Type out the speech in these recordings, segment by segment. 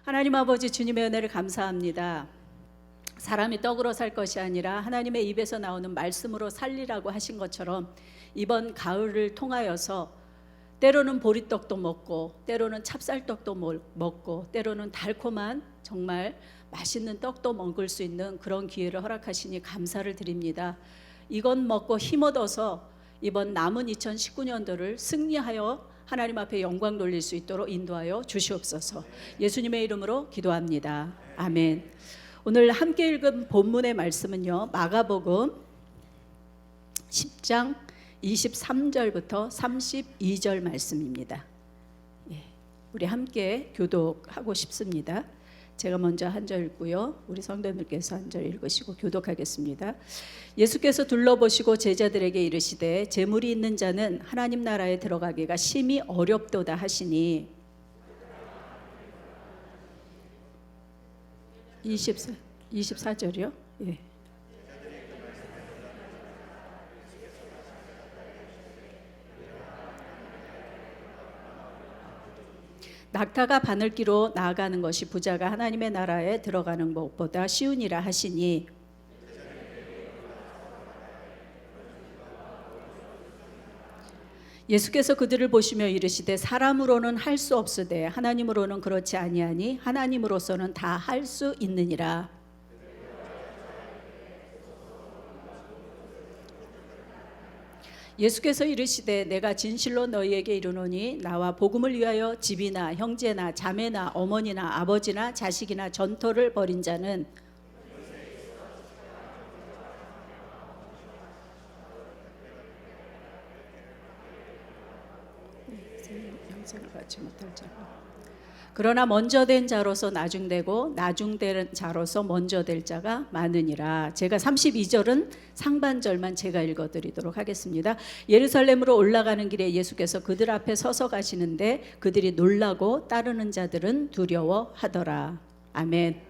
하나님 아버지 주님의 은혜를 감사합니다. 사람이 떡으로 살 것이 아니라 하나님의 입에서 나오는 말씀으로 살리라고 하신 것처럼 이번 가을을 통하여서 때로는 보리떡도 먹고 때로는 찹쌀떡도 먹고 때로는 달콤한 정말 맛있는 떡도 먹을 수 있는 그런 기회를 허락하시니 감사를 드립니다. 이것 먹고 힘 얻어서 이번 남은 2019년도를 승리하여 하나님 앞에 영광 돌릴 수 있도록 인도하여 주시옵소서. 예수님의 이름으로 기도합니다. 아멘. 오늘 함께 읽은 본문의 말씀은요, 마가복음 10장 23절부터 32절 말씀입니다. 우리 함께 교독하고 싶습니다. 제가 먼저 한 절 읽고요, 우리 성도님께서 한 절 읽으시고 교독하겠습니다. 예수께서 둘러보시고 제자들에게 이르시되 재물이 있는 자는 하나님 나라에 들어가기가 심히 어렵도다 하시니 24절이요? 예. 낙타가 바늘기로 나아가는 것이 부자가 하나님의 나라에 들어가는 것보다 쉬우니라 하시니 예수께서 그들을 보시며 이르시되 사람으로는 할 수 없으되 하나님으로는 그렇지 아니하니 하나님으로서는 다 할 수 있느니라. 예수께서 이르시되 내가 진실로 너희에게 이르노니 나와 복음을 위하여 집이나 형제나 자매나 어머니나 아버지나 자식이나 전토를 벌인 자는 영생을 받지 못할 자고 그러나 먼저 된 자로서 나중되고 나중된 자로서 먼저 될 자가 많으니라. 제가 32절은 상반절만 제가 읽어드리도록 하겠습니다. 예루살렘으로 올라가는 길에 예수께서 그들 앞에 서서 가시는데 그들이 놀라고 따르는 자들은 두려워하더라. 아멘.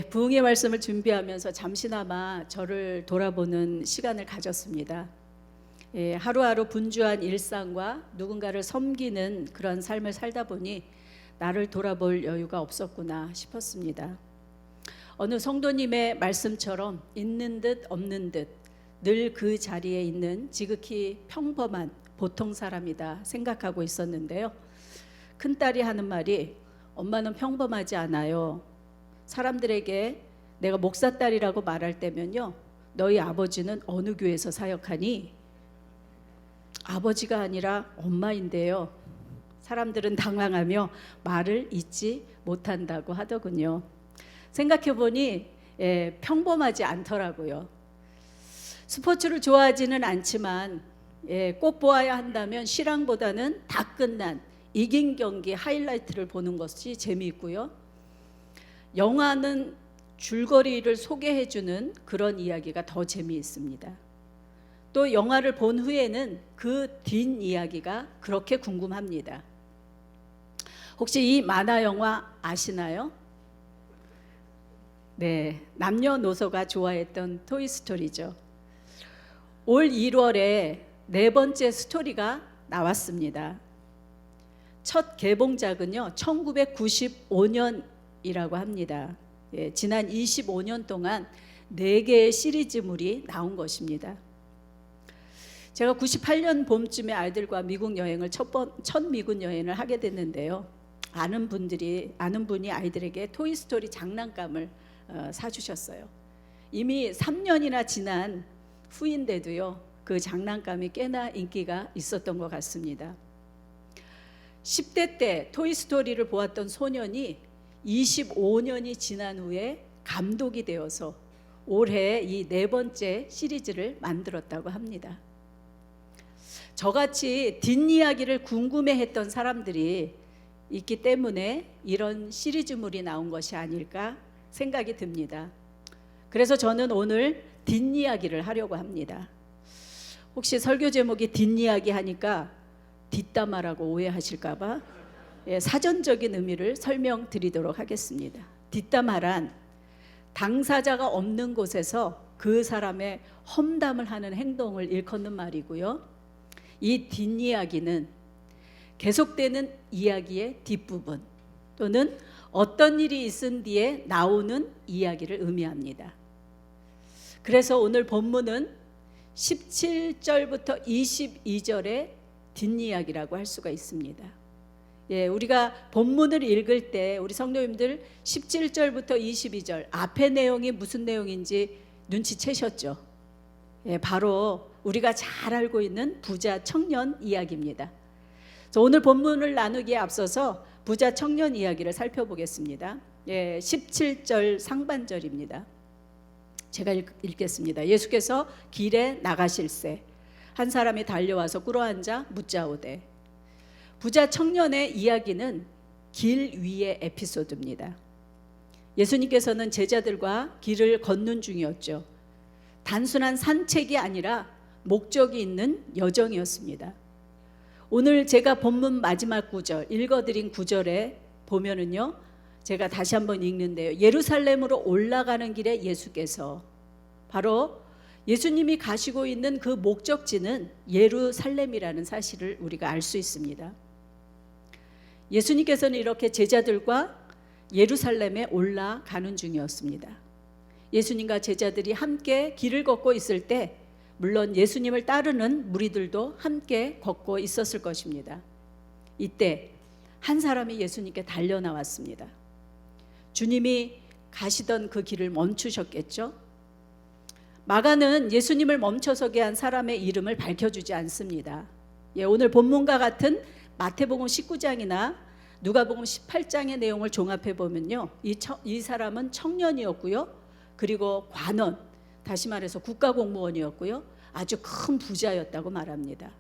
부흥의 말씀을 준비하면서 잠시나마 저를 돌아보는 시간을 가졌습니다. 하루하루 분주한 일상과 누군가를 섬기는 그런 삶을 살다 보니 나를 돌아볼 여유가 없었구나 싶었습니다. 어느 성도님의 말씀처럼 있는 듯 없는 듯 늘 그 자리에 있는 지극히 평범한 보통 사람이다 생각하고 있었는데요. 큰딸이 하는 말이 엄마는 평범하지 않아요. 사람들에게 내가 목사딸이라고 말할 때면요, 너희 아버지는 어느 교회에서 사역하니? 아버지가 아니라 엄마인데요. 사람들은 당황하며 말을 잇지 못한다고 하더군요. 생각해보니 평범하지 않더라고요. 스포츠를 좋아하지는 않지만 꼭 보아야 한다면 실황보다는 다 끝난 이긴 경기 하이라이트를 보는 것이 재미있고요. 영화는 줄거리를 소개해주는 그런 이야기가 더 재미있습니다. 또 영화를 본 후에는 그 뒷이야기가 그렇게 궁금합니다. 혹시 이 만화 영화 아시나요? 네, 남녀노소가 좋아했던 토이스토리죠. 올 1월에 네 번째 스토리가 나왔습니다. 첫 개봉작은요 1995년이라고 합니다. 지난 25년 동안 4개의 시리즈물이 나온 것입니다. 제가 98년 봄쯤에 아이들과 미국 여행을 첫 미국 여행을 하게 됐는데요. 아는 분이 아이들에게 토이스토리 장난감을 사주셨어요. 이미 3년이나 지난 후인데도요, 그 장난감이 꽤나 인기가 있었던 것 같습니다. 10대 때 토이스토리를 보았던 소년이 25년이 지난 후에 감독이 되어서 올해 이 4번째 시리즈를 만들었다고 합니다. 저같이 뒷이야기를 궁금해했던 사람들이 있기 때문에 이런 시리즈물이 나온 것이 아닐까 생각이 듭니다. 그래서 저는 오늘 뒷이야기를 하려고 합니다. 혹시 설교 제목이 뒷이야기 하니까 뒷담화라고 오해하실까봐 사전적인 의미를 설명드리도록 하겠습니다. 뒷담화란 당사자가 없는 곳에서 그 사람의 험담을 하는 행동을 일컫는 말이고요. 이 뒷이야기는 계속되는 이야기의 뒷부분 또는 어떤 일이 있은 뒤에 나오는 이야기를 의미합니다. 그래서 오늘 본문은 17절부터 22절의 뒷이야기라고 할 수가 있습니다. 우리가 본문을 읽을 때 우리 성도님들 17절부터 22절 앞의 내용이 무슨 내용인지 눈치채셨죠? 바로 우리가 잘 알고 있는 부자 청년 이야기입니다. 오늘 본문을 나누기에 앞서서 부자 청년 이야기를 살펴보겠습니다. 17절 상반절입니다. 제가 읽겠습니다. 예수께서 길에 나가실새 한 사람이 달려와서 꿇어앉아 묻자오되. 부자 청년의 이야기는 길 위의 에피소드입니다. 예수님께서는 제자들과 길을 걷는 중이었죠. 단순한 산책이 아니라 목적이 있는 여정이었습니다. 오늘 제가 본문 마지막 구절 읽어드린 구절에 보면은요, 제가 다시 한번 읽는데요. 예루살렘으로 올라가는 길에 예수께서, 바로 예수님이 가시고 있는 그 목적지는 예루살렘이라는 사실을 우리가 알 수 있습니다. 예수님께서는 이렇게 제자들과 예루살렘에 올라가는 중이었습니다. 예수님과 제자들이 함께 길을 걷고 있을 때 물론 예수님을 따르는 무리들도 함께 걷고 있었을 것입니다. 이때 한 사람이 예수님께 달려 나왔습니다. 주님이 가시던 그 길을 멈추셨겠죠? 마가는 예수님을 멈춰서게 한 사람의 이름을 밝혀주지 않습니다. 오늘 본문과 같은 마태복음 19장이나 누가복음 18장의 내용을 종합해 보면요, 이 사람은 청년이었고요, 그리고 관원, 다시 말해서 국가공무원이었고요, 아주 큰 부자였다고 말합니다.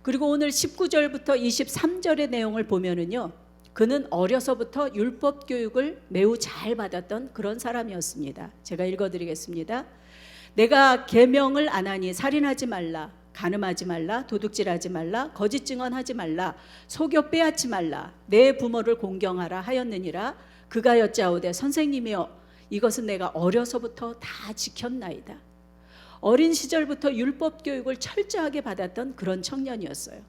그리고 오늘 19절부터 23절의 내용을 보면은요, 그는 어려서부터 율법 교육을 매우 잘 받았던 그런 사람이었습니다. 제가 읽어드리겠습니다. 내가 계명을 안 하니 살인하지 말라, 간음하지 말라, 도둑질하지 말라, 거짓 증언하지 말라, 속여 빼앗지 말라, 내 부모를 공경하라 하였느니라. 그가 여짜오되 선생님이여, 이것은 내가 어려서부터 다 지켰나이다. 어린 시절부터 율법 교육을 철저하게 받았던 그런 청년이었어요.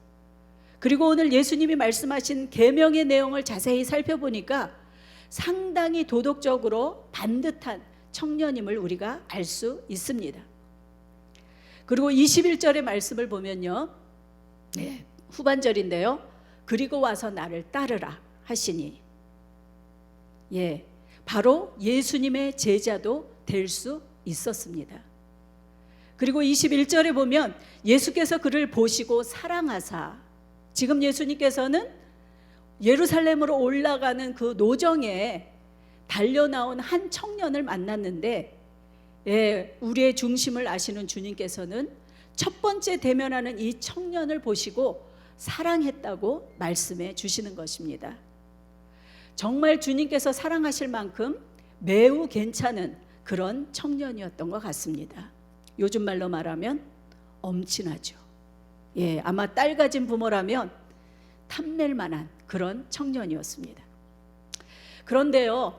그리고 오늘 예수님이 말씀하신 계명의 내용을 자세히 살펴보니까 상당히 도덕적으로 반듯한 청년임을 우리가 알 수 있습니다. 그리고 21절의 말씀을 보면요, 후반절인데요, 그리고 와서 나를 따르라 하시니, 바로 예수님의 제자도 될 수 있었습니다. 그리고 21절에 보면 예수께서 그를 보시고 사랑하사, 지금 예수님께서는 예루살렘으로 올라가는 그 노정에 달려나온 한 청년을 만났는데, 우리의 중심을 아시는 주님께서는 첫 번째 대면하는 이 청년을 보시고 사랑했다고 말씀해 주시는 것입니다. 정말 주님께서 사랑하실 만큼 매우 괜찮은 그런 청년이었던 것 같습니다. 요즘 말로 말하면 엄친하죠. 아마 딸 가진 부모라면 탐낼 만한 그런 청년이었습니다. 그런데요,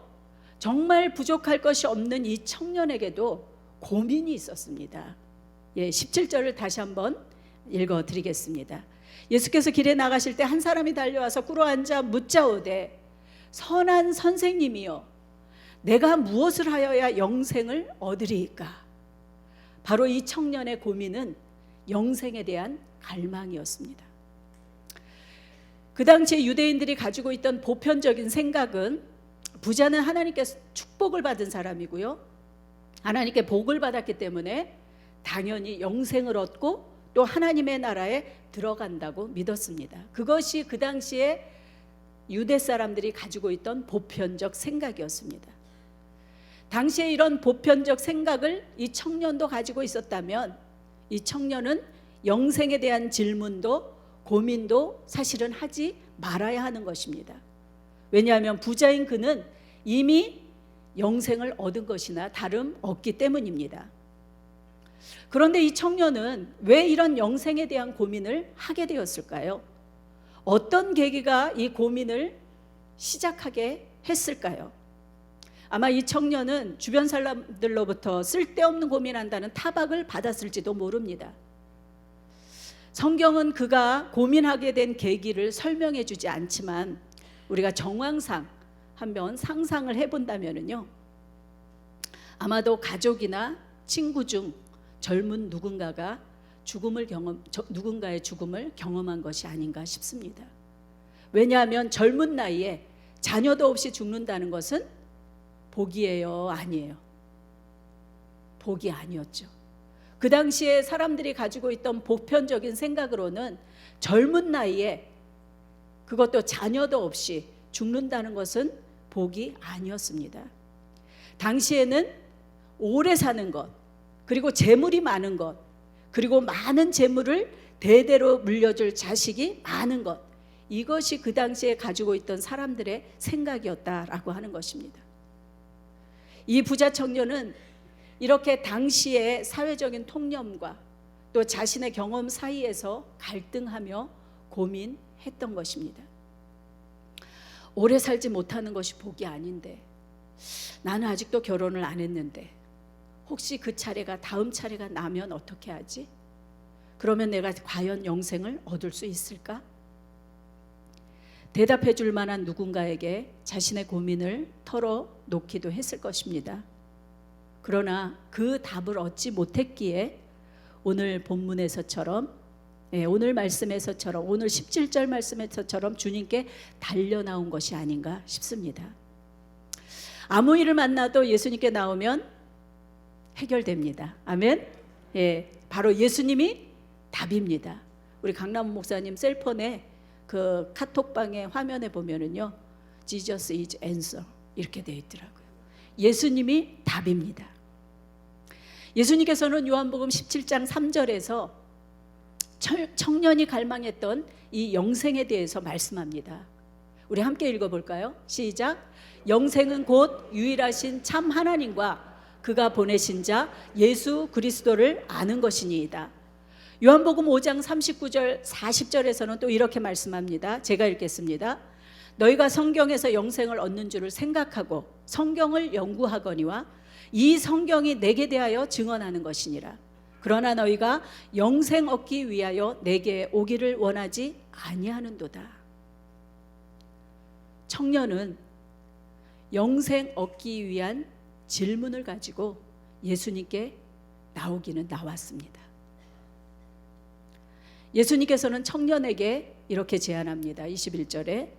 정말 부족할 것이 없는 이 청년에게도 고민이 있었습니다. 17절을 다시 한번 읽어드리겠습니다. 예수께서 길에 나가실 때 한 사람이 달려와서 꿇어앉아 묻자오되 선한 선생님이여, 내가 무엇을 하여야 영생을 얻으리이까? 바로 이 청년의 고민은 영생에 대한 갈망이었습니다. 그 당시에 유대인들이 가지고 있던 보편적인 생각은 부자는 하나님께서 축복을 받은 사람이고요, 하나님께 복을 받았기 때문에 당연히 영생을 얻고 또 하나님의 나라에 들어간다고 믿었습니다. 그것이 그 당시에 유대 사람들이 가지고 있던 보편적 생각이었습니다. 당시에 이런 보편적 생각을 이 청년도 가지고 있었다면 이 청년은 영생에 대한 질문도 고민도 사실은 하지 말아야 하는 것입니다. 왜냐하면 부자인 그는 이미 영생을 얻은 것이나 다름없기 때문입니다. 그런데 이 청년은 왜 이런 영생에 대한 고민을 하게 되었을까요? 어떤 계기가 이 고민을 시작하게 했을까요? 아마 이 청년은 주변 사람들로부터 쓸데없는 고민한다는 타박을 받았을지도 모릅니다. 성경은 그가 고민하게 된 계기를 설명해 주지 않지만 우리가 정황상 한번 상상을 해본다면요, 아마도 가족이나 친구 중 젊은 누군가의 죽음을 경험한 것이 아닌가 싶습니다. 왜냐하면 젊은 나이에 자녀도 없이 죽는다는 것은 복이에요, 아니에요? 복이 아니었죠. 그 당시에 사람들이 가지고 있던 보편적인 생각으로는 젊은 나이에, 그것도 자녀도 없이 죽는다는 것은 복이 아니었습니다. 당시에는 오래 사는 것, 그리고 재물이 많은 것, 그리고 많은 재물을 대대로 물려줄 자식이 많은 것, 이것이 그 당시에 가지고 있던 사람들의 생각이었다라고 하는 것입니다. 이 부자 청년은 이렇게 당시의 사회적인 통념과 또 자신의 경험 사이에서 갈등하며 고민했던 것입니다. 오래 살지 못하는 것이 복이 아닌데, 나는 아직도 결혼을 안 했는데 혹시 그 차례가 다음 차례가 나면 어떻게 하지? 그러면 내가 과연 영생을 얻을 수 있을까? 대답해 줄 만한 누군가에게 자신의 고민을 털어놓기도 했을 것입니다. 그러나 그 답을 얻지 못했기에 오늘 본문에서처럼, 오늘 말씀에서처럼, 오늘 17절 말씀에서처럼 주님께 달려나온 것이 아닌가 싶습니다. 아무 일을 만나도 예수님께 나오면 해결됩니다. 아멘. 바로 예수님이 답입니다. 우리 강남훈 목사님 셀폰에 그 카톡방의 화면에 보면은요, Jesus is answer 이렇게 되어 있더라고요. 예수님이 답입니다. 예수님께서는 요한복음 17장 3절에서 청년이 갈망했던 이 영생에 대해서 말씀합니다. 우리 함께 읽어볼까요? 시작. 영생은 곧 유일하신 참 하나님과 그가 보내신 자 예수 그리스도를 아는 것이니이다. 요한복음 5장 39절 40절에서는 또 이렇게 말씀합니다. 제가 읽겠습니다. 너희가 성경에서 영생을 얻는 줄을 생각하고 성경을 연구하거니와 이 성경이 내게 대하여 증언하는 것이니라. 그러나 너희가 영생 얻기 위하여 내게 오기를 원하지 아니하는도다. 청년은 영생 얻기 위한 질문을 가지고 예수님께 나오기는 나왔습니다. 예수님께서는 청년에게 이렇게 제안합니다. 21절에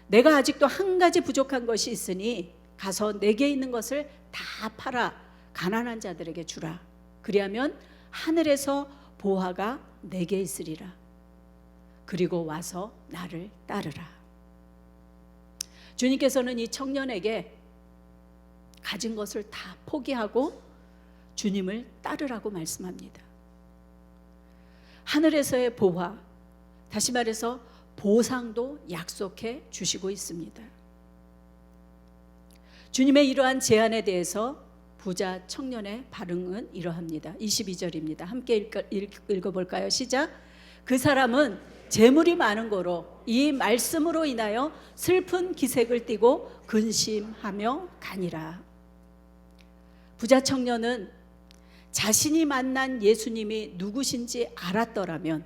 내가 아직도 한 가지 부족한 것이 있으니 가서 내게 있는 것을 다 팔아 가난한 자들에게 주라. 그리하면 하늘에서 보화가 내게 있으리라. 그리고 와서 나를 따르라. 주님께서는 이 청년에게 가진 것을 다 포기하고 주님을 따르라고 말씀합니다. 하늘에서의 보화, 다시 말해서 보상도 약속해 주시고 있습니다. 주님의 이러한 제안에 대해서 부자 청년의 반응은 이러합니다. 22절입니다. 함께 읽어볼까요? 시작. 그 사람은 재물이 많은 거로 이 말씀으로 인하여 슬픈 기색을 띠고 근심하며 가니라. 부자 청년은 자신이 만난 예수님이 누구신지 알았더라면,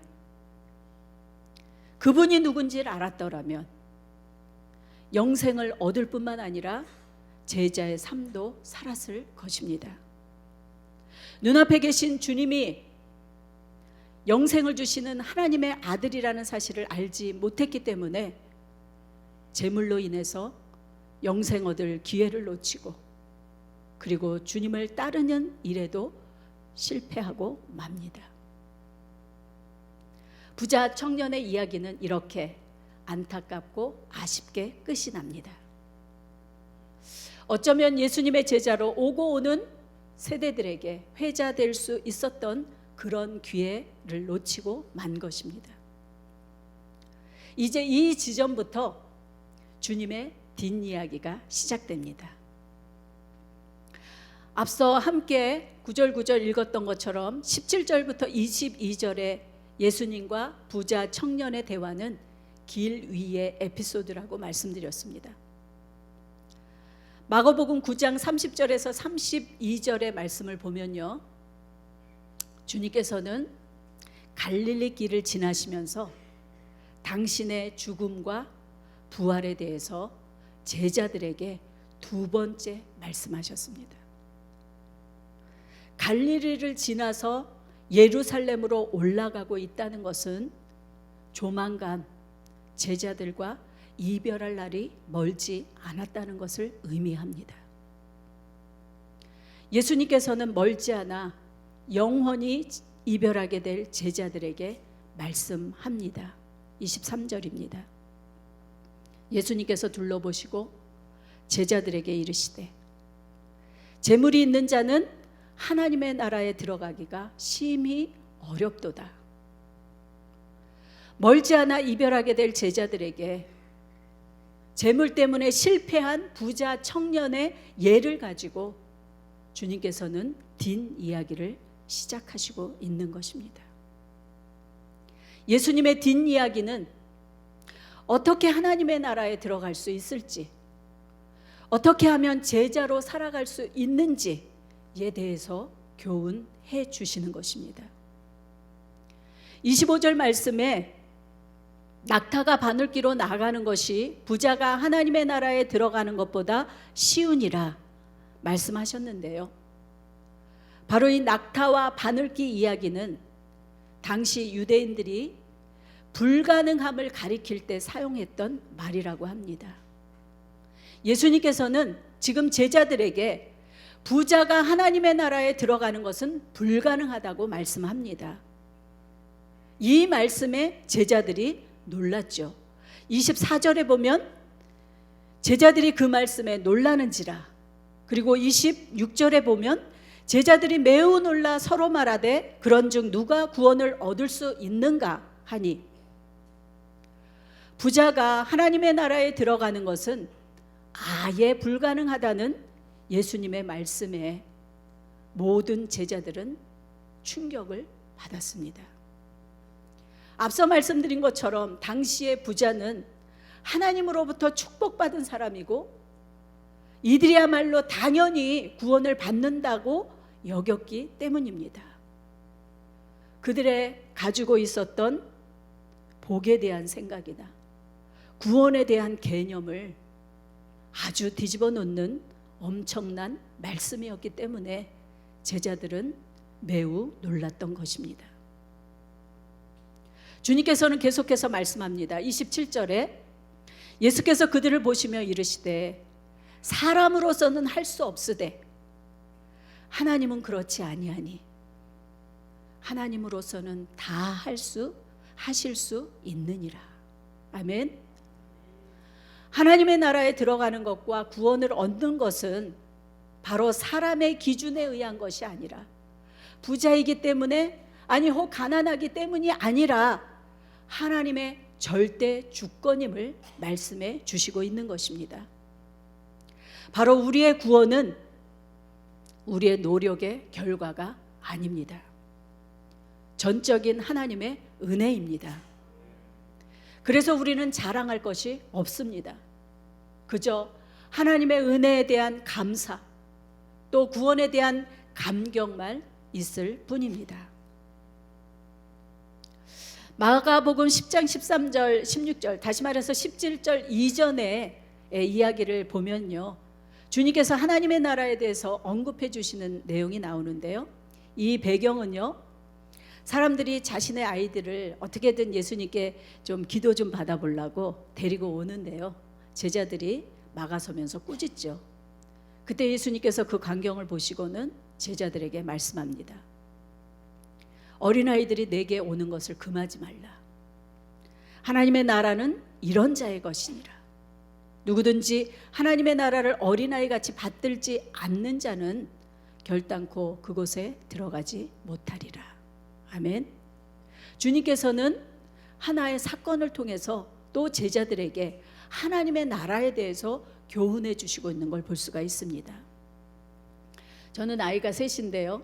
그분이 누군지를 알았더라면 영생을 얻을 뿐만 아니라 제자의 삶도 살았을 것입니다. 눈앞에 계신 주님이 영생을 주시는 하나님의 아들이라는 사실을 알지 못했기 때문에 재물로 인해서 영생 얻을 기회를 놓치고, 그리고 주님을 따르는 일에도 실패하고 맙니다. 부자 청년의 이야기는 이렇게 안타깝고 아쉽게 끝이 납니다. 어쩌면 예수님의 제자로 오고 오는 세대들에게 회자될 수 있었던 그런 기회를 놓치고 만 것입니다. 이제 이 지점부터 주님의 뒷이야기가 시작됩니다. 앞서 함께 9절 읽었던 것처럼 17절부터 22절에 예수님과 부자 청년의 대화는 길 위의 에피소드라고 말씀드렸습니다. 마가복음 9장 30절에서 32절의 말씀을 보면요, 주님께서는 갈릴리 길을 지나시면서 당신의 죽음과 부활에 대해서 제자들에게 두 번째 말씀하셨습니다. 갈릴리를 지나서 예루살렘으로 올라가고 있다는 것은 조만간 제자들과 이별할 날이 멀지 않았다는 것을 의미합니다. 예수님께서는 멀지 않아 영원히 이별하게 될 제자들에게 말씀합니다. 23절입니다. 예수님께서 둘러보시고 제자들에게 이르시되 재물이 있는 자는 하나님의 나라에 들어가기가 심히 어렵도다. 멀지 않아 이별하게 될 제자들에게 재물 때문에 실패한 부자 청년의 예를 가지고 주님께서는 뒷이야기를 시작하시고 있는 것입니다. 예수님의 뒷이야기는 어떻게 하나님의 나라에 들어갈 수 있을지, 어떻게 하면 제자로 살아갈 수 있는지에 대해서 교훈해 주시는 것입니다. 25절 말씀에 낙타가 바늘기로 나가는 것이 부자가 하나님의 나라에 들어가는 것보다 쉬우니라 말씀하셨는데요. 바로 이 낙타와 바늘기 이야기는 당시 유대인들이 불가능함을 가리킬 때 사용했던 말이라고 합니다. 예수님께서는 지금 제자들에게 부자가 하나님의 나라에 들어가는 것은 불가능하다고 말씀합니다. 이 말씀에 제자들이 놀랐죠. 24절에 보면 제자들이 그 말씀에 놀라는지라, 그리고 26절에 보면 제자들이 매우 놀라 서로 말하되 그런즉 누가 구원을 얻을 수 있는가 하니, 부자가 하나님의 나라에 들어가는 것은 아예 불가능하다는 예수님의 말씀에 모든 제자들은 충격을 받았습니다. 앞서 말씀드린 것처럼 당시의 부자는 하나님으로부터 축복받은 사람이고 이들이야말로 당연히 구원을 받는다고 여겼기 때문입니다. 그들의 가지고 있었던 복에 대한 생각이나 구원에 대한 개념을 아주 뒤집어 놓는 엄청난 말씀이었기 때문에 제자들은 매우 놀랐던 것입니다. 주님께서는 계속해서 말씀합니다. 27절에 예수께서 그들을 보시며 이르시되 사람으로서는 할 수 없으되 하나님은 그렇지 아니하니 하나님으로서는 다 하실 수 있느니라. 아멘. 하나님의 나라에 들어가는 것과 구원을 얻는 것은 바로 사람의 기준에 의한 것이 아니라 부자이기 때문에, 아니 혹 가난하기 때문이 아니라 하나님의 절대 주권임을 말씀해 주시고 있는 것입니다. 바로 우리의 구원은 우리의 노력의 결과가 아닙니다. 전적인 하나님의 은혜입니다. 그래서 우리는 자랑할 것이 없습니다. 그저 하나님의 은혜에 대한 감사, 또 구원에 대한 감격만 있을 뿐입니다. 마가복음 10장 13절 16절, 다시 말해서 17절 이전의 이야기를 보면요, 주님께서 하나님의 나라에 대해서 언급해 주시는 내용이 나오는데요, 이 배경은요, 사람들이 자신의 아이들을 어떻게든 예수님께 좀 기도 좀 받아보려고 데리고 오는데요, 제자들이 막아서면서 꾸짖죠. 그때 예수님께서 그 광경을 보시고는 제자들에게 말씀합니다. 어린아이들이 내게 오는 것을 금하지 말라. 하나님의 나라는 이런 자의 것이니라. 누구든지 하나님의 나라를 어린아이같이 받들지 않는 자는 결단코 그곳에 들어가지 못하리라. 아멘. 주님께서는 하나의 사건을 통해서 또 제자들에게 하나님의 나라에 대해서 교훈해 주시고 있는 걸 볼 수가 있습니다. 저는 아이가 셋인데요,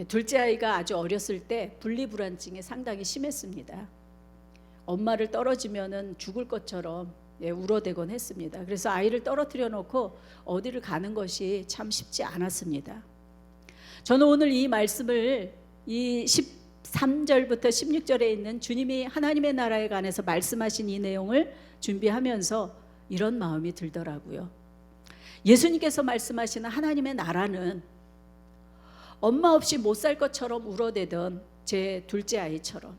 둘째 아이가 아주 어렸을 때 분리불안증이 상당히 심했습니다. 엄마를 떨어지면은 죽을 것처럼 울어대곤 했습니다. 그래서 아이를 떨어뜨려 놓고 어디를 가는 것이 참 쉽지 않았습니다. 저는 오늘 이 말씀을 이 3절부터 16절에 있는 주님이 하나님의 나라에 관해서 말씀하신 이 내용을 준비하면서 이런 마음이 들더라고요. 예수님께서 말씀하시는 하나님의 나라는 엄마 없이 못 살 것처럼 울어대던 제 둘째 아이처럼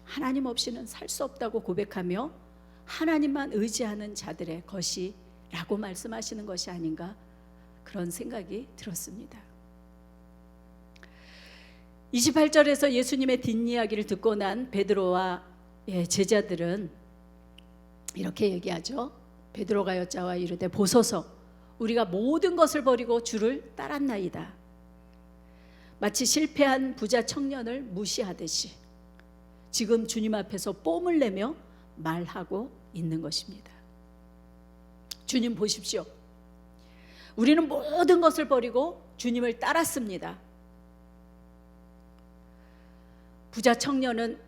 하나님 없이는 살 수 없다고 고백하며 하나님만 의지하는 자들의 것이라고 말씀하시는 것이 아닌가, 그런 생각이 들었습니다. 28절에서 예수님의 뒷이야기를 듣고 난 베드로와 제자들은 이렇게 얘기하죠. 베드로가 여짜와 이르되 보소서, 우리가 모든 것을 버리고 주를 따랐나이다. 마치 실패한 부자 청년을 무시하듯이 지금 주님 앞에서 뽐을 내며 말하고 있는 것입니다. 주님 보십시오. 우리는 모든 것을 버리고 주님을 따랐습니다. 부자 청년은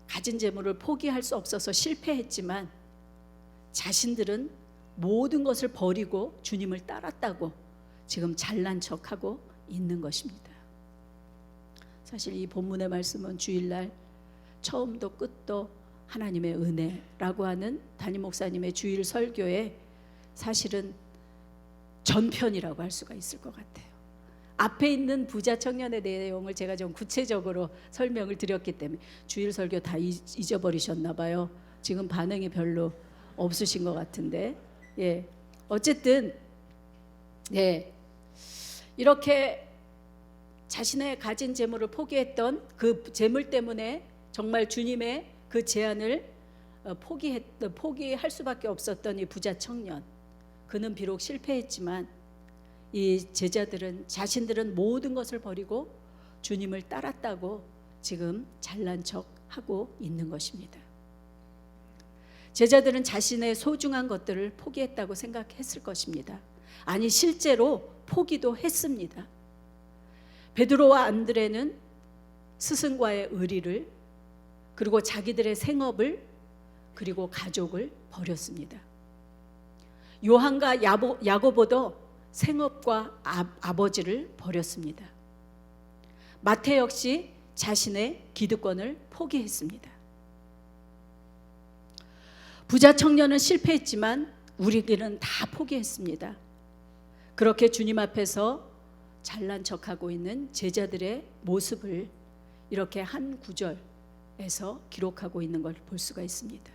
가진 재물을 포기할 수 없어서 실패했지만 자신들은 모든 것을 버리고 주님을 따랐다고 지금 잘난 척하고 있는 것입니다. 사실 이 본문의 말씀은 주일날 처음도 끝도 하나님의 은혜라고 하는 담임 목사님의 주일 설교에 사실은 전편이라고 할 수가 있을 것 같아요. 앞에 있는 부자 청년의 내용을 제가 좀 구체적으로 설명을 드렸기 때문에 주일 설교 다 잊어버리셨나 봐요. 지금 반응이 별로 없으신 것 같은데, 어쨌든 이렇게 자신의 가진 재물을 포기했던 그 재물 때문에 정말 주님의 그 제안을 포기할 수밖에 없었던 이 부자 청년, 그는 비록 실패했지만 이 제자들은 자신들은 모든 것을 버리고 주님을 따랐다고 지금 잘난 척하고 있는 것입니다. 제자들은 자신의 소중한 것들을 포기했다고 생각했을 것입니다. 아니, 실제로 포기도 했습니다. 베드로와 안드레는 스승과의 의리를, 그리고 자기들의 생업을, 그리고 가족을 버렸습니다. 요한과 야고보도 생업과 아버지를 버렸습니다. 마태 역시 자신의 기득권을 포기했습니다. 부자 청년은 실패했지만 우리들은 다 포기했습니다. 그렇게 주님 앞에서 잘난 척하고 있는 제자들의 모습을 이렇게 한 구절에서 기록하고 있는 걸 볼 수가 있습니다.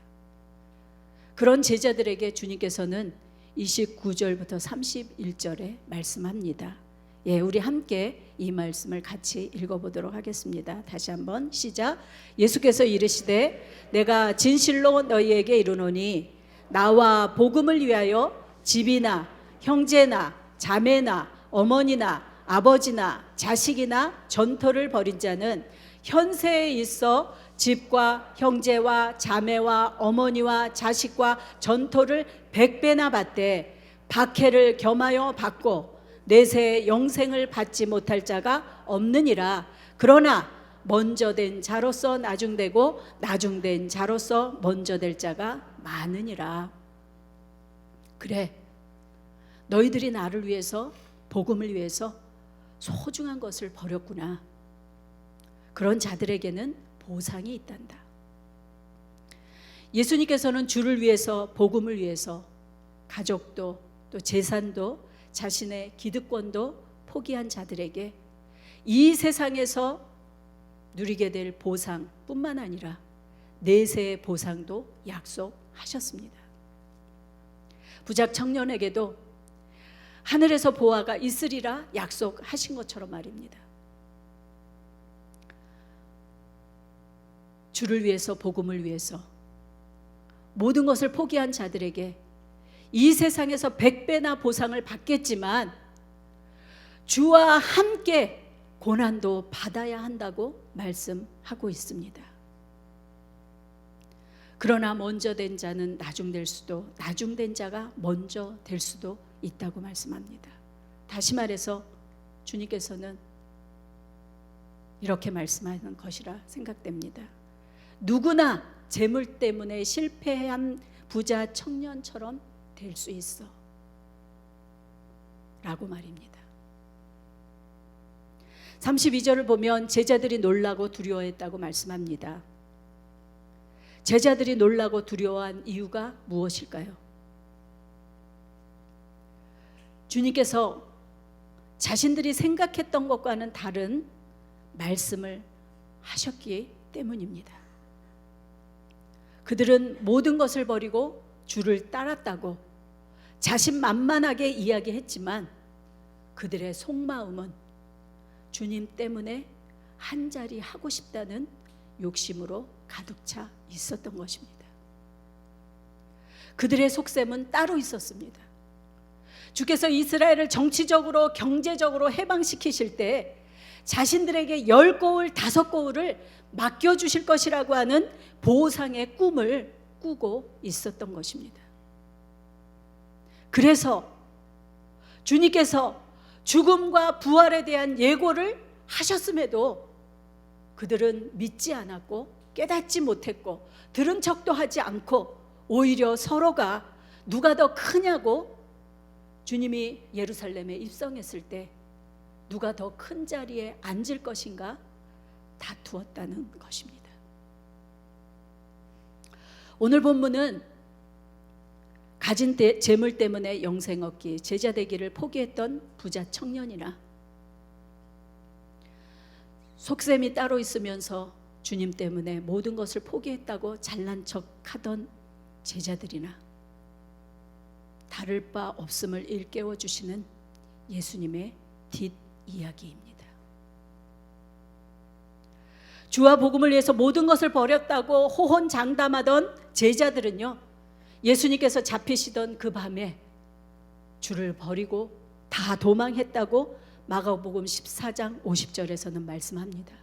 그런 제자들에게 주님께서는 29절부터 31절에 말씀합니다. 우리 함께 이 말씀을 같이 읽어보도록 하겠습니다. 다시 한번 시작. 예수께서 이르시되 내가 진실로 너희에게 이르노니 나와 복음을 위하여 집이나 형제나 자매나 어머니나 아버지나 자식이나 전토를 벌인 자는 현세에 있어 집과 형제와 자매와 어머니와 자식과 전토를 100배나 받되 박해를 겸하여 받고 내세의 영생을 받지 못할 자가 없느니라. 그러나 먼저 된 자로서 나중되고 나중된 자로서 먼저 될 자가 많으니라. 그래, 너희들이 나를 위해서, 복음을 위해서 소중한 것을 버렸구나. 그런 자들에게는 보상이 있단다. 예수님께서는 주를 위해서, 복음을 위해서 가족도 또 재산도 자신의 기득권도 포기한 자들에게 이 세상에서 누리게 될 보상뿐만 아니라 내세의 보상도 약속하셨습니다. 부자 청년에게도 하늘에서 보화가 있으리라 약속하신 것처럼 말입니다. 주를 위해서, 복음을 위해서 모든 것을 포기한 자들에게 이 세상에서 100배나 보상을 받겠지만 주와 함께 고난도 받아야 한다고 말씀하고 있습니다. 그러나 먼저 된 자는 나중될 수도, 나중된 자가 먼저 될 수도 있다고 말씀합니다. 다시 말해서 주님께서는 이렇게 말씀하는 것이라 생각됩니다. 누구나 재물 때문에 실패한 부자 청년처럼 될 수 있어 라고 말입니다. 32절을 보면 제자들이 놀라고 두려워했다고 말씀합니다. 제자들이 놀라고 두려워한 이유가 무엇일까요? 주님께서 자신들이 생각했던 것과는 다른 말씀을 하셨기 때문입니다. 그들은 모든 것을 버리고 주를 따랐다고 자신만만하게 이야기했지만 그들의 속마음은 주님 때문에 한 자리 하고 싶다는 욕심으로 가득 차 있었던 것입니다. 그들의 속셈은 따로 있었습니다. 주께서 이스라엘을 정치적으로 경제적으로 해방시키실 때 자신들에게 10고을 5고을을 맡겨주실 것이라고 하는 보상의 꿈을 꾸고 있었던 것입니다. 그래서 주님께서 죽음과 부활에 대한 예고를 하셨음에도 그들은 믿지 않았고 깨닫지 못했고 들은 척도 하지 않고 오히려 서로가 누가 더 크냐고 주님이 예루살렘에 입성했을 때 누가 더 큰 자리에 앉을 것인가 다투었다는 것입니다. 오늘 본문은 가진 재물 때문에 영생 얻기, 제자 되기를 포기했던 부자 청년이나 속셈이 따로 있으면서 주님 때문에 모든 것을 포기했다고 잘난 척하던 제자들이나 다를 바 없음을 일깨워 주시는 예수님의 뒷이야기입니다. 주와 복음을 위해서 모든 것을 버렸다고 호언장담하던 제자들은요, 예수님께서 잡히시던 그 밤에 주를 버리고 다 도망했다고 마가복음 14장 50절에서는 말씀합니다.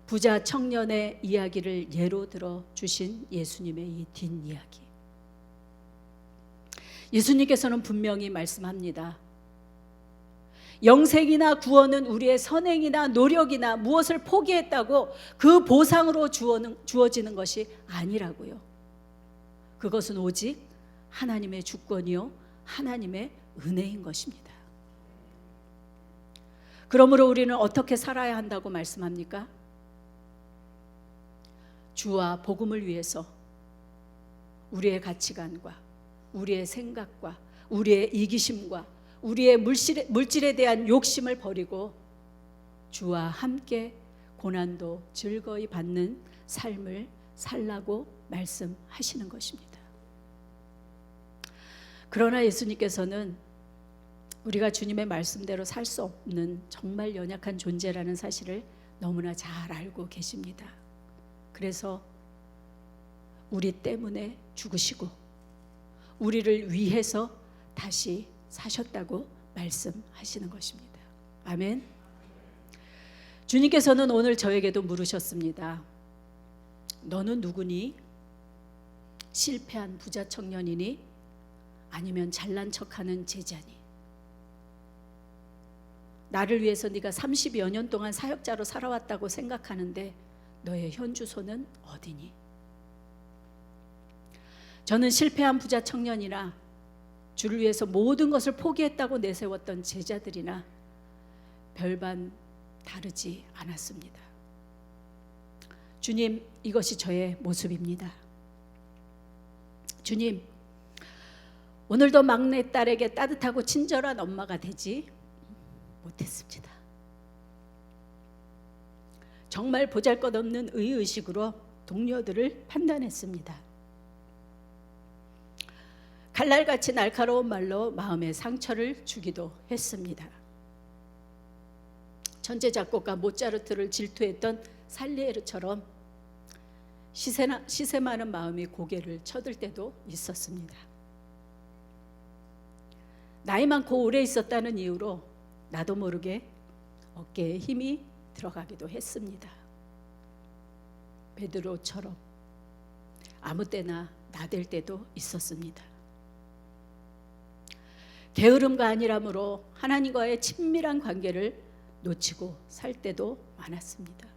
부자 청년의 이야기를 예로 들어 주신 예수님의 이 뒷이야기, 예수님께서는 분명히 말씀합니다. 영생이나 구원은 우리의 선행이나 노력이나 무엇을 포기했다고 그 보상으로 주어지는 것이 아니라고요. 그것은 오직 하나님의 주권이요 하나님의 은혜인 것입니다. 그러므로 우리는 어떻게 살아야 한다고 말씀합니까? 주와 복음을 위해서 우리의 가치관과 우리의 생각과 우리의 이기심과 우리의 물질에 대한 욕심을 버리고 주와 함께 고난도 즐거이 받는 삶을 살라고 말씀하시는 것입니다. 그러나 예수님께서는 우리가 주님의 말씀대로 살 수 없는 정말 연약한 존재라는 사실을 너무나 잘 알고 계십니다. 그래서 우리 때문에 죽으시고 우리를 위해서 다시 사셨다고 말씀하시는 것입니다. 아멘. 주님께서는 오늘 저에게도 물으셨습니다. 너는 누구니? 실패한 부자 청년이니? 아니면 잘난 척하는 제자니? 나를 위해서 네가 30여 년 동안 사역자로 살아왔다고 생각하는데 너의 현 주소는 어디니? 저는 실패한 부자 청년이나 주를 위해서 모든 것을 포기했다고 내세웠던 제자들이나 별반 다르지 않았습니다. 주님, 이것이 저의 모습입니다. 주님, 오늘도 막내딸에게 따뜻하고 친절한 엄마가 되지 못했습니다. 정말 보잘것없는 의의식으로 동료들을 판단했습니다. 칼날같이 날카로운 말로 마음의 상처를 주기도 했습니다. 천재 작곡가 모차르트를 질투했던 살리에르처럼 시세 많은 마음이 고개를 쳐들 때도 있었습니다. 나이 많고 오래 있었다는 이유로 나도 모르게 어깨에 힘이 들어가기도 했습니다. 베드로처럼 아무 때나 나댈 때도 있었습니다. 게으름과 안일함으로 하나님과의 친밀한 관계를 놓치고 살 때도 많았습니다.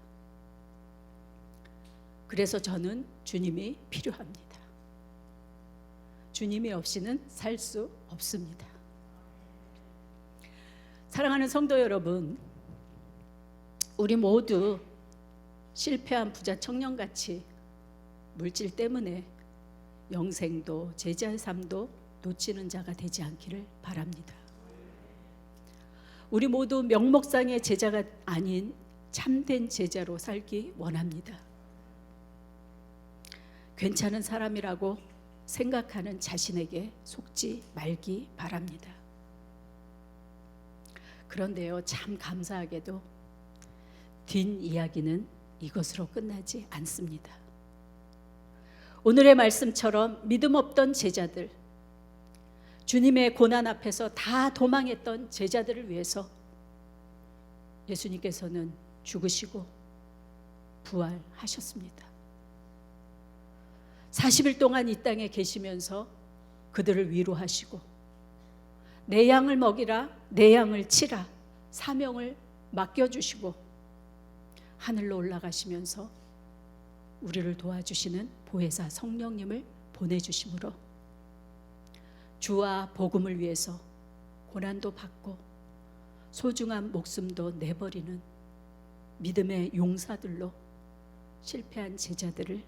그래서 저는 주님이 필요합니다. 주님이 없이는 살 수 없습니다. 사랑하는 성도 여러분, 우리 모두 실패한 부자 청년같이 물질 때문에 영생도 제자의 삶도 놓치는 자가 되지 않기를 바랍니다. 우리 모두 명목상의 제자가 아닌 참된 제자로 살기 원합니다. 괜찮은 사람이라고 생각하는 자신에게 속지 말기 바랍니다. 그런데요, 참 감사하게도 뒷이야기는 이것으로 끝나지 않습니다. 오늘의 말씀처럼 믿음 없던 제자들, 주님의 고난 앞에서 다 도망했던 제자들을 위해서 예수님께서는 죽으시고 부활하셨습니다. 40일 동안 이 땅에 계시면서 그들을 위로하시고 내 양을 먹이라, 내 양을 치라 사명을 맡겨주시고 하늘로 올라가시면서 우리를 도와주시는 보혜사 성령님을 보내주심으로 주와 복음을 위해서 고난도 받고 소중한 목숨도 내버리는 믿음의 용사들로 실패한 제자들을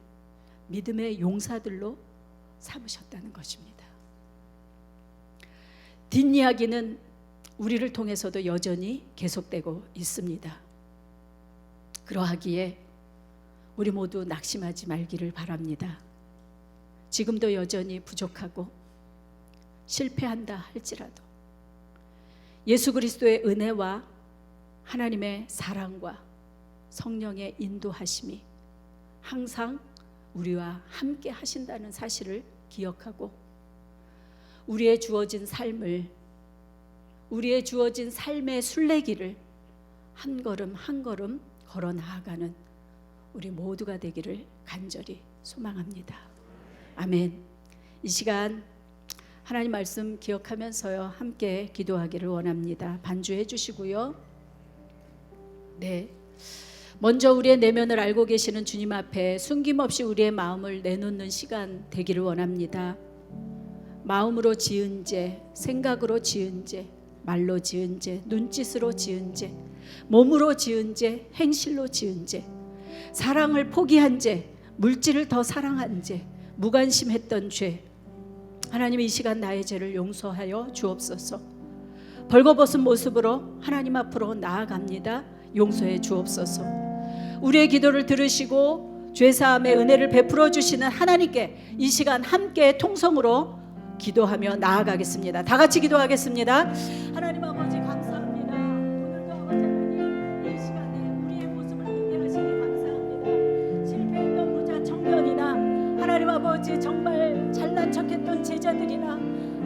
믿음의 용사들로 삼으셨다는 것입니다. 뒷이야기는 우리를 통해서도 여전히 계속되고 있습니다. 그러하기에 우리 모두 낙심하지 말기를 바랍니다. 지금도 여전히 부족하고 실패한다 할지라도 예수 그리스도의 은혜와 하나님의 사랑과 성령의 인도하심이 항상 우리와 함께 하신다는 사실을 기억하고 우리의 주어진 삶을, 우리의 주어진 삶의 순례길을 한 걸음 한 걸음 걸어 나아가는 우리 모두가 되기를 간절히 소망합니다. 아멘. 이 시간 하나님 말씀 기억하면서요 함께 기도하기를 원합니다. 반주해 주시고요. 네. 먼저 우리의 내면을 알고 계시는 주님 앞에 숨김없이 우리의 마음을 내놓는 시간 되기를 원합니다. 마음으로 지은 죄, 생각으로 지은 죄, 말로 지은 죄, 눈짓으로 지은 죄, 몸으로 지은 죄, 행실로 지은 죄, 사랑을 포기한 죄, 물질을 더 사랑한 죄, 무관심했던 죄, 하나님 이 시간 나의 죄를 용서하여 주옵소서. 벌거벗은 모습으로 하나님 앞으로 나아갑니다. 용서해 주옵소서. 우리의 기도를 들으시고 죄사함의 은혜를 베풀어 주시는 하나님께 이 시간 함께 통성으로 기도하며 나아가겠습니다. 다 같이 기도하겠습니다. 하나님 아버지 감사합니다. 오늘도 아버지 하나님 이 시간에 우리의 모습을 보게 하시니 감사합니다. 실패했던 부자 청년이나 하나님 아버지 정말 잘난 척했던 제자들이나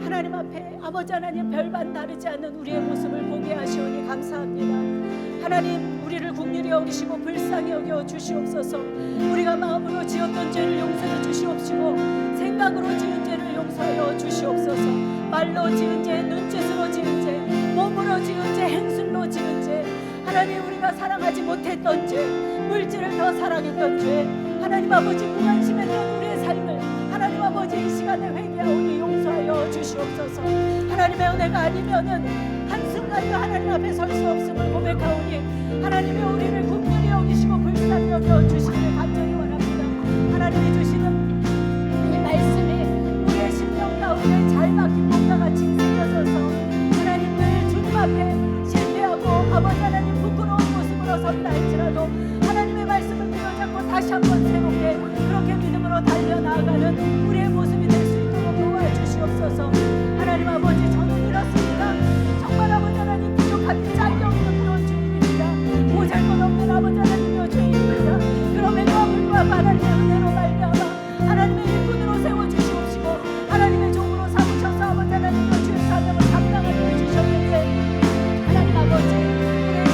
하나님 앞에 아버지 하나님 별반 다르지 않은 우리의 모습을 보게 하시오니 감사합니다. 하나님 우리를 긍휼히 여기시고 불쌍히 여겨 주시옵소서. 우리가 마음으로 지었던 죄를 용서해 주시옵시고 생각으로 지은 죄를 용서하여 주시옵소서. 말로 지은 죄, 눈짓으로 지은 죄, 몸으로 지은 죄, 행술로 지은 죄, 하나님 우리가 사랑하지 못했던 죄, 물질을 더 사랑했던 죄, 하나님 아버지 무관심했던 우리의 삶을 하나님 아버지 이 시간에 회개하오니 용서하여 주시옵소서. 하나님의 은혜가 아니면은 한순간도 하나님 앞에 설 수 없음을 고백하오니 하나님이 우리를 긍휼히 여기시고 불쌍히 여겨 주시기를 간절히 원합니다. 하나님이 주시는 이 말씀이 우리의 심령 가운데 잘 박힌 몸과 같이 새겨져서 하나님 늘 주님 앞에 실패하고 아버지 하나님 부끄러운 모습으로 선다 할지라도 하나님의 말씀을 부여잡고 다시 한번 새롭게 그렇게 믿음으로 달려나가는 우리의 모습이 될 수 있도록 도와주시옵소서. 하나님 아버지 저는 이렇습니다. 정말 아버지 하나님 부족함이 짤려없는 그런 주님입니다. 보잘것없는 아버지 하나님의 주님입니다. 그럼에도 불구하고 하나님의 은혜로 말미암아 하나님의 일꾼으로 세워주시옵시고 하나님의 종으로 삼으셔서 아버지 하나님의 주의 사명을 감당하게 해주셨는데 하나님 아버지 우리의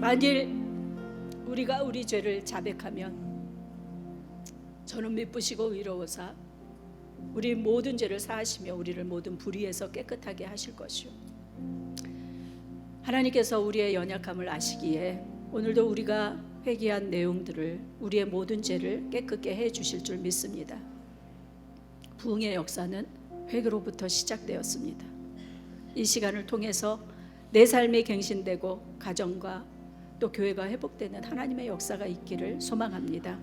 만일 우리가 우리 죄를 자백하면 저는 미쁘시고 의로우사 우리 모든 죄를 사하시며 우리를 모든 불의에서 깨끗하게 하실 것이요. 하나님께서 우리의 연약함을 아시기에 오늘도 우리가 회개한 내용들을 우리의 모든 죄를 깨끗게 해 주실 줄 믿습니다. 부흥의 역사는 회개로부터 시작되었습니다. 이 시간을 통해서 내 삶이 갱신되고 가정과 또 교회가 회복되는 하나님의 역사가 있기를 소망합니다.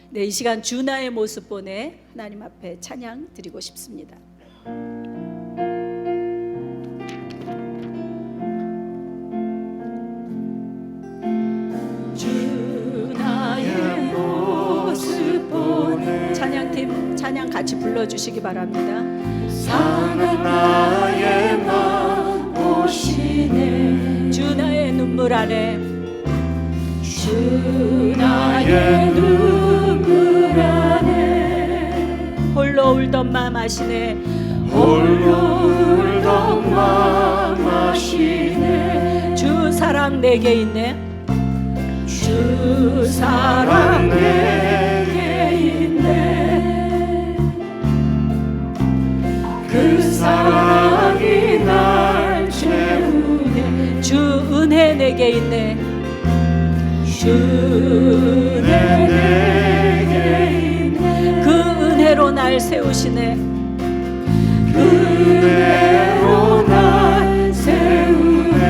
네, 이 시간 주나의 모습 보내 하나님 앞에 찬양 드리고 싶습니다. 주나의 모습 보내 찬양팀 찬양 같이 불러주시기 바랍니다. 상한 나의 맘 보시네 주 나의 눈물 안에 주 나의 눈물 안에 홀로 울던 맘 아시네 홀로 울던 맘 아시네 주 사랑 내게 있네 주 사랑 내게 있네 그 사랑이 날 채우네 주 은혜 내게 있네 주 은혜 내게 있네 그 은혜로 날 세우시네 그 은혜로 날 세우네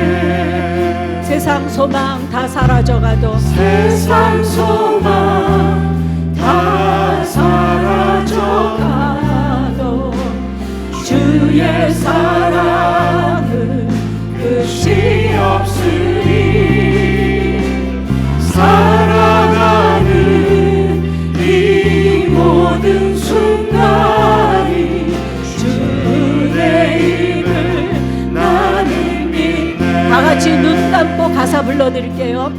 세상 소망 다 사라져가도 세상 소망 다 사라져가도 주의 사랑은 끝이 없으니 살아가는 이 모든 순간이 주의 입을 나는 믿네 다 같이 눈 감고 가사 불러드릴게요.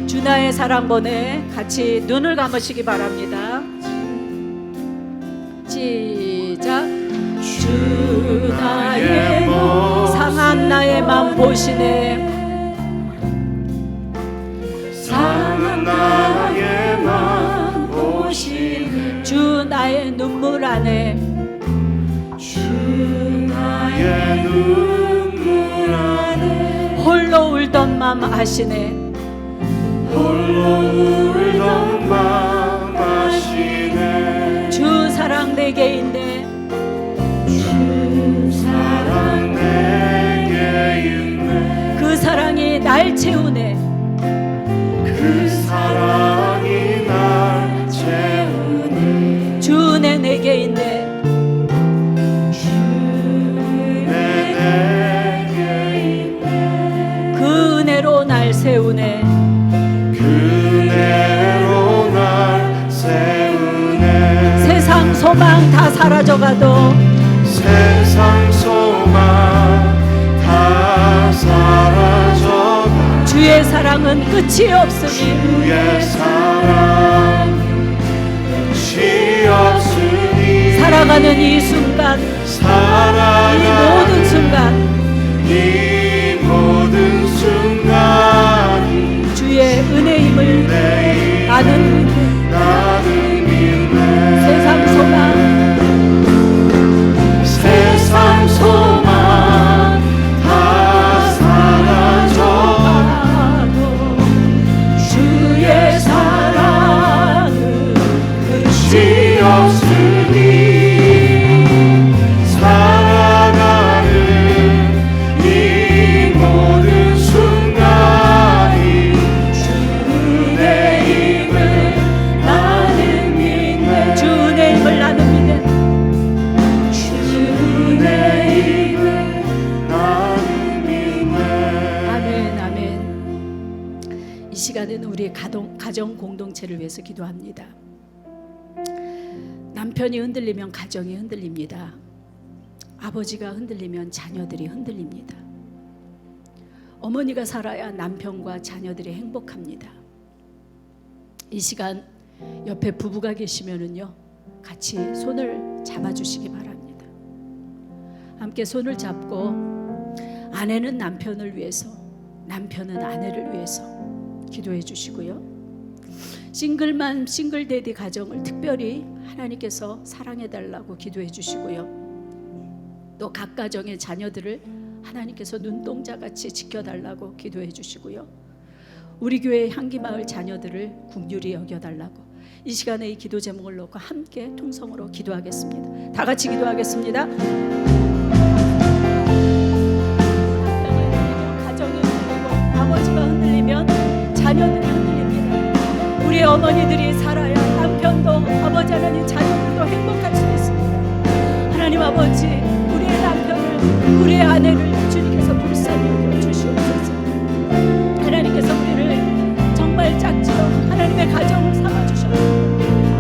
주나의 사랑 보내 같이 눈을 감으시기 바랍니다. 시작. 주 나의 몸 상한 나의 맘 보시네 상한 나의 맘 보시네 주 나의 눈물 안에 주 나의 눈물 안에 홀로 울던 맘 아시네 홀로 울던 맘 아시네 주 사랑 내게 있네 주 사랑 내게 있네 그 사랑이 날 채우네 그 사랑이 날 채우네 주 은혜 내게 있네 주 은혜 내게 있네 그 은혜로 날 세우네 그 은혜로 날 세우네 세상 소망 다 사라져가도 세상 소망 다 사라져가 주의 사랑은 끝이 없으니 주의 사랑 끝이 없으니 살아가는 이 순간 이 모든 순간 이 모든 순간이 주의 은혜임을 나는 믿네 세상 소망 세상 소망 다 사라져가도 주의 사랑은 끝이 없으니 살아가는 이 모든 순간이 주의 힘을 나는 믿네 주의 힘을 나는 믿네 주의 힘을 나는 믿네 아멘 아멘. 이 시간에는 우리의 가정 공동체를 위해서 기도합니다. 남편이 흔들리면 가정이 흔들립니다. 아버지가 흔들리면 자녀들이 흔들립니다. 어머니가 살아야 남편과 자녀들이 행복합니다. 이 시간 옆에 부부가 계시면은요 같이 손을 잡아주시기 바랍니다. 함께 손을 잡고 아내는 남편을 위해서 남편은 아내를 위해서 기도해 주시고요. 싱글맘 싱글데디 가정을 특별히 하나님께서 사랑해 달라고 기도해 주시고요. 또 각 가정의 자녀들을 하나님께서 눈동자같이 지켜달라고 기도해 주시고요. 우리 교회 향기마을 자녀들을 긍휼히 여겨달라고 이 시간에 이 기도 제목을 놓고 함께 통성으로 기도하겠습니다. 다 같이 기도하겠습니다. 가정이 흔들리고 아버지가 흔들리면 자녀들이 흔들립니다. 우리 어머니들이 살아야 남편도 아버지 하나님 자녀들도 행복할 수 있습니다. 하나님 아버지, 우리의 남편을 우리의 아내를 주님께서 불쌍히 여겨 주시옵소서. 하나님께서 우리를 정말 짝지어 하나님의 가정을 삼아주셔서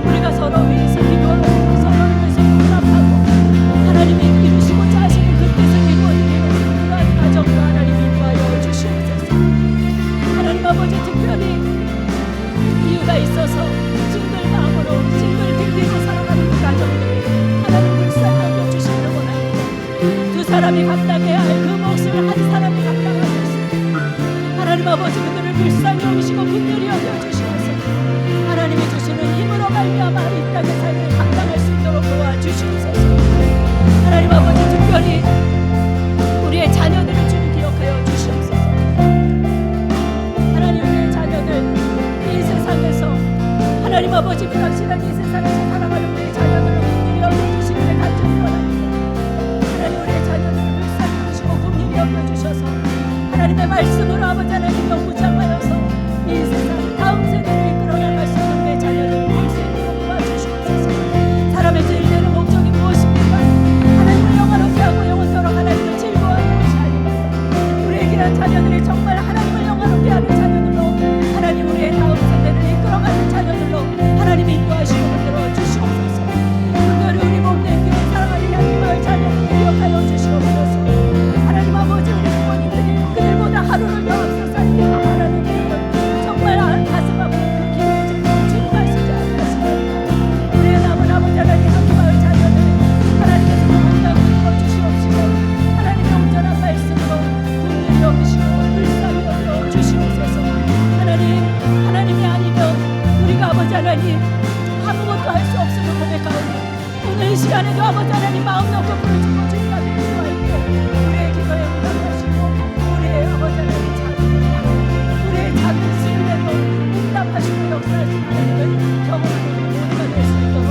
우리가 서로 위해서 기도하고 서로를 위해서 용납하고 하나님이 이루시고자 하시는 그 뜻을 이루어드리는 그러한 가정으로 하나님 인도하여 주시옵소서. 하나님 아버지, 특별히 이유가 있어서 싱글 마음으로 싱글 빌리고 살아가는 그 가정들이 하나님 불쌍히 여겨주시기를 원합니다. 두 사람이 감당해야 할 그 몫을 한 사람이 감당하고 있습니다. 하나님 아버지, 그들을 불쌍히 여기시고 긍휼히 여겨주시옵소서. 하나님이 주시는 힘으로 말미암아 이 땅의 삶을 감당할 수 있도록 도와주시옵소서. 하나님 아버지, 특별히 우리의 자녀들을 주님 기억하여 주시옵소서. 하나님, 우리의 자녀들 이 세상에서 하나님 아버지 불확실한 이 세상에서 살아가는 우리의 자녀들을 긍휼히 여겨주시기를 간절히 원합니다. 하나님, 우리의 자녀들을 불쌍히 여기시고 긍휼히 여겨주셔서 하나님의 말씀으로 아버지 하나님과 무장하여서 이 세상 다음 세대를 이끌어 나갈 수 있는 우리의 자녀들을 볼 수 있도록 도와주시옵소서. 사람의 제일 되는 목적이 무엇입니까? 하나님을 영화롭게 하고 영원토록 하나님을 즐거워하는 것이 아닙니다. 우리의 귀한 자녀들이 정말 하나님을 영화롭게 하는 자녀들로 하나님 우리의 다음 세대를 이끌어가는 자녀들로 하나님 인도하시고 만들어 주시옵소서. 특별히 우리 몸된 교회 사랑하는 향기마을 자녀들을 기억하여 주시옵소서. 하나님 아버지, 우리 부모님들이 그들보다 하루를 더 앞서 살게 하나님 정말 가슴 아픈 그 기도의 제목을 주님 하시지 않으시나이까. 우리의 남은 아버지 하나님 향기마을 자녀들 하나님께서 건강을 입어주시옵시고 하나님의 온전한 말씀으로 긍휼히 여기시고 불쌍히 여겨 주시옵소서. 하나님이 아니면 우리가 아버지 하나님 아무것도 할 수 없음을 고백하오니 오늘 이 시간에도 아버지 하나님 마음 놓고 부르짖고 주님 앞에 기도하였고 우리의 기도에 응답하시고 우리의 아버지 하나님 우리의 작은 시름에도 응답하시고 역사하신 하나님을 경험하는 우리가 될 수 있도록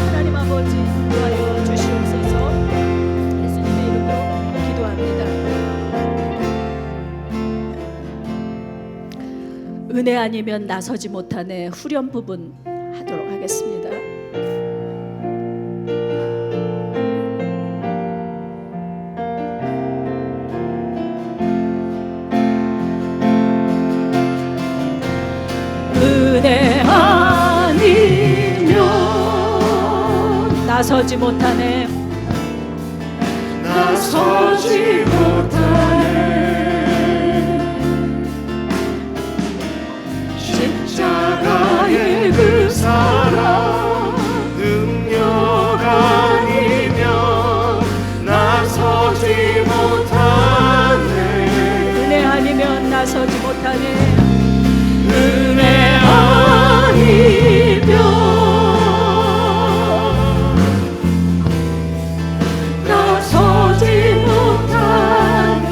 하나님 아버지 인도하여 주시옵소서. 예수님의 이름으로 기도합니다. 은혜 아니면 나서지 못하네 후렴 부분 하도록 하겠습니다. 은혜 아니면 나서지 못하네 나서지 못하네 십자가의 그 사랑 능력 아니면 나서지 못하네 은혜 아니면 나서지 못하네 은혜 아니면 나서지 못하네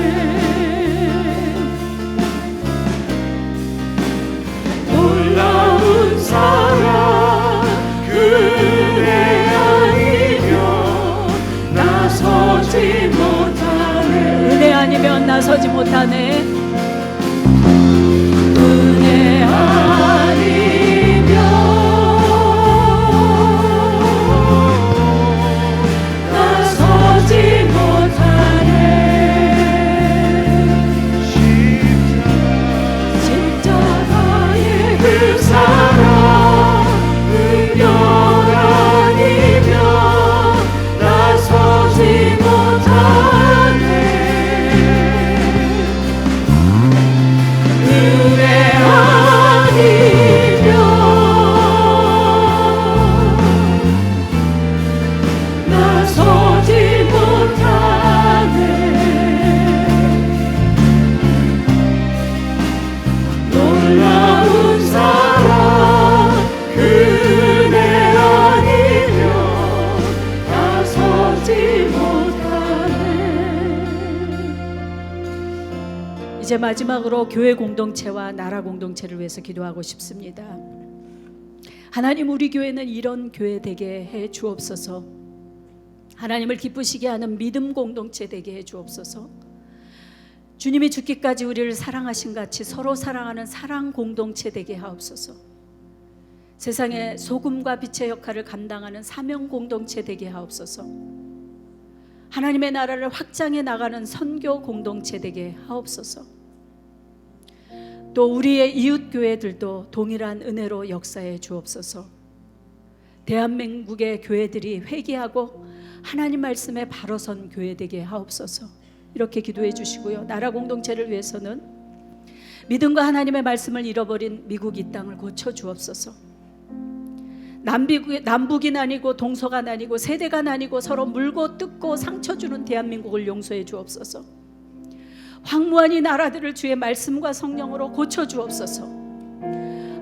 놀라운 사랑 그대 아니면 나서지 못하네 은혜 아니면 나서지 못하네 은혜 아니면 나서지 못하네 십자가의 그 사랑 능력 아니면 나서지 못하네 은혜 아니면 나서지 못하네 놀라운 사랑 그대 아니면 나서지 못하네. 이제 마지막으로 교회 공동체와 나라 공동체를 위해서 기도하고 싶습니다. 하나님, 우리 교회는 이런 교회 되게 해 주옵소서. 하나님을 기쁘시게 하는 믿음 공동체 되게 해 주옵소서. 주님이 죽기까지 우리를 사랑하신 같이 서로 사랑하는 사랑 공동체 되게 하옵소서. 세상에 소금과 빛의 역할을 감당하는 사명 공동체 되게 하옵소서. 하나님의 나라를 확장해 나가는 선교 공동체 되게 하옵소서. 또 우리의 이웃 교회들도 동일한 은혜로 역사해 주옵소서. 대한민국의 교회들이 회개하고 하나님 말씀에 바로 선 교회 되게 하옵소서. 이렇게 기도해 주시고요. 나라 공동체를 위해서는 믿음과 하나님의 말씀을 잃어버린 미국 이 땅을 고쳐 주옵소서. 남북이 나뉘고 동서가 나뉘고 세대가 나뉘고 서로 물고 뜯고 상처 주는 대한민국을 용서해 주옵소서. 황무한 이 나라들을 주의 말씀과 성령으로 고쳐 주옵소서.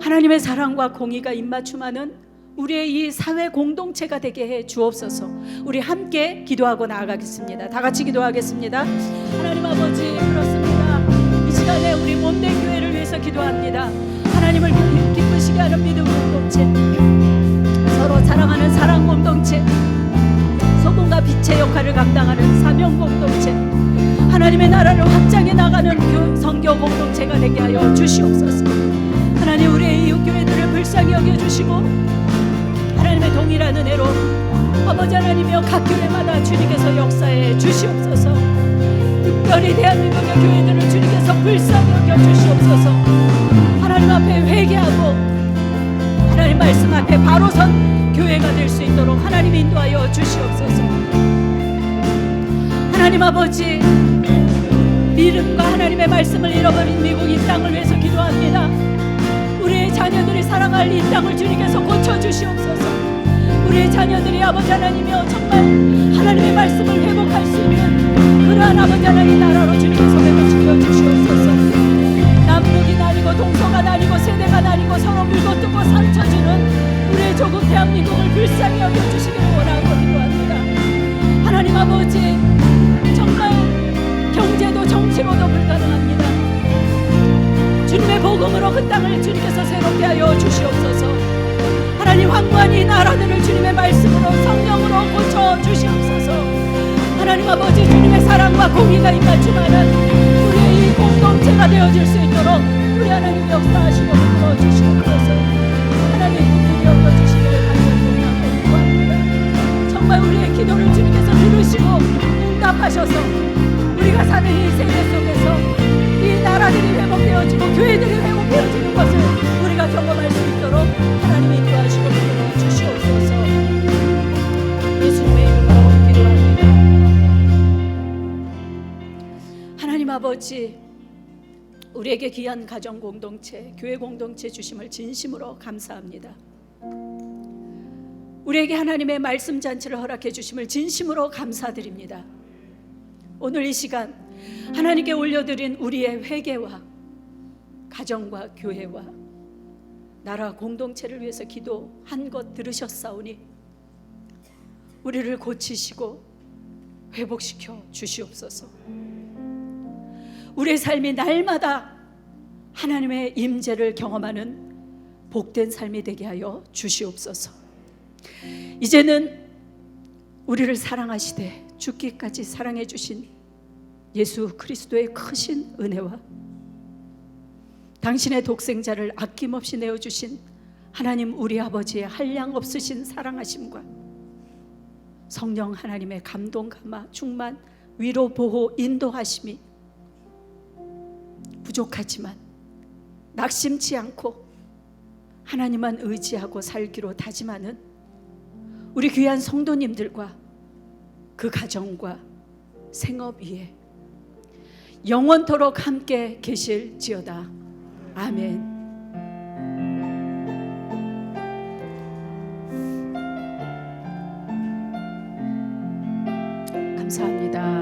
하나님의 사랑과 공의가 입맞춤하는 우리의 이 사회 공동체가 되게 해 주옵소서. 우리 함께 기도하고 나아가겠습니다. 다 같이 기도하겠습니다. 하나님 아버지, 그렇습니다. 이 시간에 우리 몸된 교회를 위해서 기도합니다. 하나님을 기쁘시게 하는 믿음 공동체, 서로 사랑하는 사랑 공동체, 소금과 빛의 역할을 감당하는 사명 공동체, 하나님의 나라를 확장해 나가는 선교 공동체가 되게 하여 주시옵소서. 하나님, 우리의 이웃 교회들을 불쌍히 여겨주시고 하나님의 동일한 은혜로 아버지 하나님이여 각 교회마다 주님께서 역사해 주시옵소서. 특별히 대한민국의 교회들을 주님께서 불쌍히 여겨주시옵소서. 하나님 앞에 회개하고 하나님 말씀 앞에 바로 선 교회가 될 수 있도록 하나님 인도하여 주시옵소서. 하나님 아버지, 믿음과 하나님의 말씀을 잃어버린 미국 이 땅을 위해서 기도합니다. 우리의 자녀들이 살아갈 이 땅을 주님께서 고쳐주시옵소서. 우리의 자녀들이 아버지 하나님이여 정말 하나님의 말씀을 회복할 수 있는 그러한 아버지 하나님 나라로 주님께서 회복시켜 주시옵소서. 남북이 나뉘고 동서가 나뉘고 세대가 나뉘고 서로 물고 뜯고 상처 주는 우리의 조국 대한민국을 불쌍히 여겨주시기를 원하고 기도합니다. 하나님 아버지, 정말 경제도 정치로도 불가능합니다. 주님의 복음으로 그 땅을 주님께서 새롭게 하여 주시옵소서. 하나님, 황무한 이 나라들을 주님의 말씀으로 성령으로 고쳐 주시옵소서. 하나님 아버지, 주님의 사랑과 공의가 입맞춤하는 우리의 이 공동체가 되어질 수 있도록 우리 하나님 역사하시고 이끌어 주시옵소서. 하나님 긍휼히 여겨주시기를 간절히 기도합니다. 정말 우리의 기도를 주님께서 들으시고 응답하셔서 우리가 사는 이 세계 속에서 이 나라들이 회복되어지고 교회들이 회복되어지는 것을 우리가 경험할 수 있도록 하나님이 인도하시고 이끌어 주시옵소서. 예수님의 이름으로 기도합니다. 하나님 아버지, 우리에게 귀한 가정 공동체, 교회 공동체 주심을 진심으로 감사합니다. 우리에게 하나님의 말씀 잔치를 허락해 주심을 진심으로 감사드립니다. 오늘 이 시간 하나님께 올려드린 우리의 회개와 가정과 교회와 나라 공동체를 위해서 기도한 것 들으셨사오니 우리를 고치시고 회복시켜 주시옵소서. 우리의 삶이 날마다 하나님의 임재를 경험하는 복된 삶이 되게 하여 주시옵소서. 이제는 우리를 사랑하시되 죽기까지 사랑해 주신 예수 그리스도의 크신 은혜와 당신의 독생자를 아낌없이 내어주신 하나님 우리 아버지의 한량없으신 사랑하심과 성령 하나님의 감동, 감화, 충만, 위로, 보호, 인도하심이 부족하지만 낙심치 않고 하나님만 의지하고 살기로 다짐하는 우리 귀한 성도님들과 그 가정과 생업 위에 영원토록 함께 계실지어다. 아멘. 감사합니다.